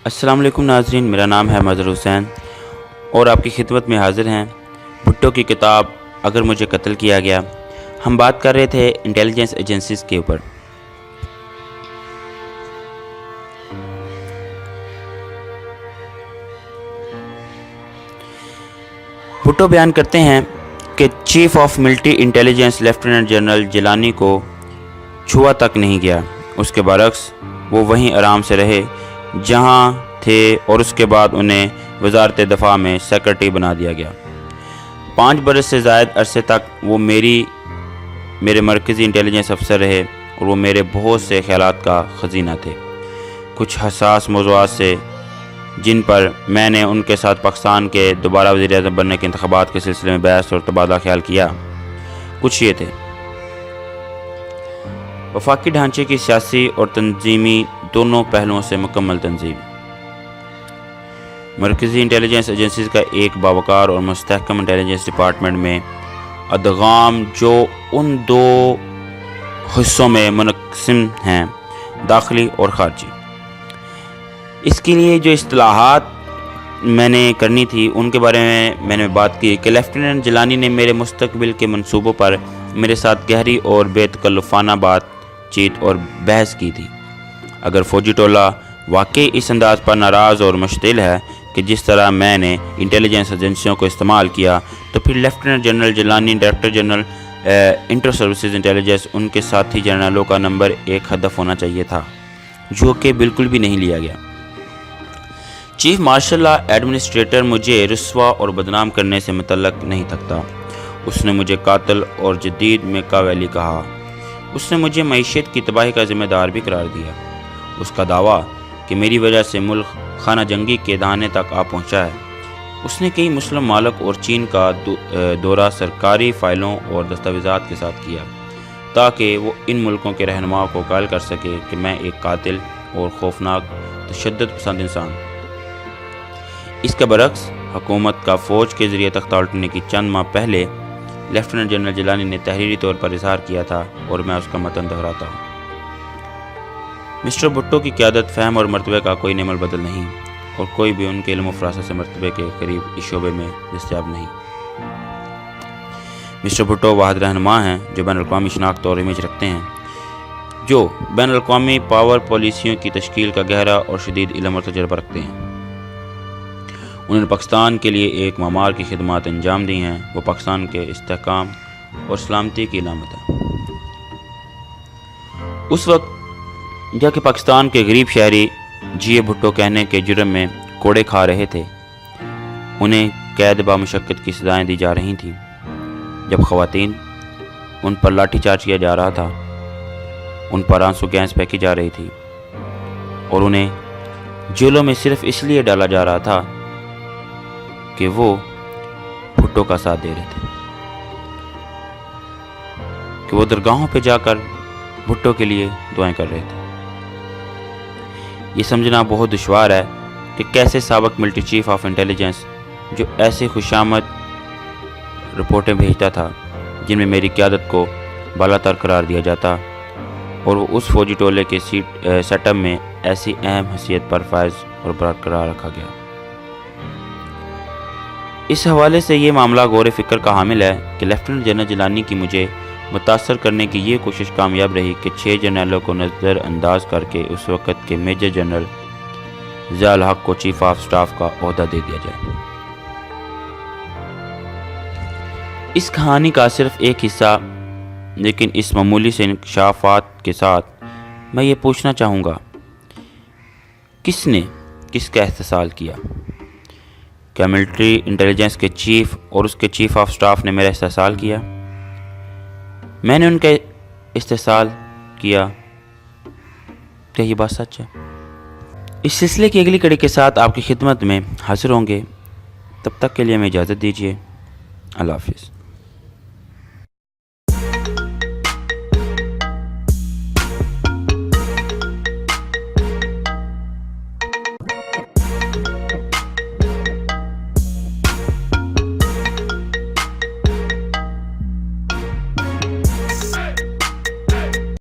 السلام علیکم ناظرین، میرا نام ہے مظہر حسین اور آپ کی خدمت میں حاضر ہیں بھٹو کی کتاب اگر مجھے قتل کیا گیا۔ ہم بات کر رہے تھے انٹیلیجنس ایجنسیز کے اوپر۔ بھٹو بیان کرتے ہیں کہ chief of military intelligence lieutenant general Jilani کو چھوا تک نہیں گیا، اس کے برعکس وہ وہیں آرام سے رہے جہاں تھے اور اس کے بعد انہیں وزارت دفاع میں سیکرٹری بنا دیا گیا۔ 5 برس سے زائد عرصے تک وہ میرے مرکزی انٹیلیجنس افسر رہے اور وہ میرے بہت سے خیالات کا خزینہ تھے۔ کچھ حساس موضوعات سے جن پر میں نے ان کے ساتھ پاکستان کے دوبارہ وزیر اعظم بننے کے انتخابات کے سلسلے میں بحث اور تبادلہ خیال کیا، کچھ یہ تھے: وفاقی ڈھانچے کی سیاسی اور تنظیمی دونوں پہلوؤں سے مکمل تنظیم، مرکزی انٹیلیجنس ایجنسیز کا ایک باوقار اور مستحکم انٹیلیجنس ڈپارٹمنٹ میں ادغام جو ان 2 حصوں میں منقسم ہیں، داخلی اور خارجی۔ اس کے لیے جو اصطلاحات میں نے کرنی تھی ان کے بارے میں نے بات کی کہ لیفٹیننٹ جیلانی نے میرے مستقبل کے منصوبوں پر میرے ساتھ گہری اور بے تکلفانہ بات چیت اور بحث کی تھی۔ اگر فوجی ٹولہ واقعی اس انداز پر ناراض اور مشتعل ہے کہ جس طرح میں نے انٹیلیجنس ایجنسیوں کو استعمال کیا، تو پھر lieutenant general Jilani, director general inter services intelligence, ان کے ساتھی جنرلوں کا نمبر 1 ہدف ہونا چاہیے تھا، جو کہ بالکل بھی نہیں لیا گیا۔ چیف مارشل لا ایڈمنسٹریٹر مجھے رسوا اور بدنام کرنے سے متعلق نہیں تھکتا۔ اس نے مجھے قاتل اور جدید میکاویلی کہا۔ اس نے مجھے معیشت کی تباہی کا ذمہ دار بھی قرار دیا۔ اس کا دعویٰ کہ میری وجہ سے ملک خانہ جنگی کے دہانے تک آ پہنچا ہے۔ اس نے کئی مسلم ممالک اور چین کا دورہ سرکاری فائلوں اور دستاویزات کے ساتھ کیا تاکہ وہ ان ملکوں کے رہنماؤں کو قائل کر سکے کہ میں ایک قاتل اور خوفناک تشدد پسند انسان ہوں۔ اس کے برعکس حکومت کا فوج کے ذریعے تختہ الٹنے کی چند ماہ پہلے لیفٹیننٹ جنرل جیلانی نے تحریری طور پر اظہار کیا تھا اور میں اس کا متن دہراتا ہوں۔ مسٹر بھٹو کی قیادت، فہم اور مرتبے کا کوئی نعم البدل نہیں، اور کوئی بھی ان کے علم و فراست سے مرتبے کے قریب اس شعبے میں دستیاب نہیں۔ مسٹر بھٹو واحد رہنما ہیں جو بین الاقوامی شناخت اور امیج رکھتے ہیں، جو بین الاقوامی پاور پالیسیوں کی تشکیل کا گہرا اور شدید علم اور تجربہ رکھتے ہیں۔ انہوں نے پاکستان کے لیے ایک معمار کی خدمات انجام دی ہیں۔ وہ پاکستان کے استحکام اور سلامتی کی علامت ہے۔ اس وقت جب کہ پاکستان کے غریب شہری جی بھٹو کہنے کے جرم میں کوڑے کھا رہے تھے، انہیں قید بامشقت کی سزائیں دی جا رہی تھیں، جب خواتین ان پر لاٹھی چارج کیا جا رہا تھا، ان پر آنسو گیس پھینکی جا رہی تھی اور انہیں جیلوں میں صرف اس لیے ڈالا جا رہا تھا کہ وہ بھٹو کا ساتھ دے رہے تھے، کہ وہ درگاہوں پہ جا کر بھٹو کے لیے دعائیں کر رہے تھے۔ یہ سمجھنا بہت دشوار ہے کہ کیسے سابق ملٹری چیف آف انٹیلیجنس، جو ایسے خوشامد رپورٹیں بھیجتا تھا جن میں میری قیادت کو بالا تر قرار دیا جاتا، اور وہ اس فوجی ٹولے کے سیٹ اپ میں ایسی اہم حیثیت پر فائز اور برقرار رکھا گیا۔ اس حوالے سے یہ معاملہ غور فکر کا حامل ہے کہ لیفٹیننٹ جنرل جیلانی کی مجھے متاثر کرنے کی یہ کوشش کامیاب رہی کہ 6 جنرلوں کو نظر انداز کر کے اس وقت کے میجر جنرل ضیاء الحق کو چیف آف سٹاف کا عہدہ دے دیا جائے۔ اس کہانی کا صرف ایک حصہ، لیکن اس معمولی سے انکشافات کے ساتھ میں یہ پوچھنا چاہوں گا، کس نے کس کا استحصال کیا؟ کیا ملٹری انٹیلیجنس کے چیف اور اس کے چیف آف سٹاف نے میرا استحصال کیا؟ میں نے ان کا استحصال کیا؟ کیا یہ بات سچ ہے؟ اس سلسلے کی اگلی کڑی کے ساتھ آپ کی خدمت میں حاضر ہوں گے۔ تب تک کے لیے ہمیں اجازت دیجیے۔ اللہ حافظ۔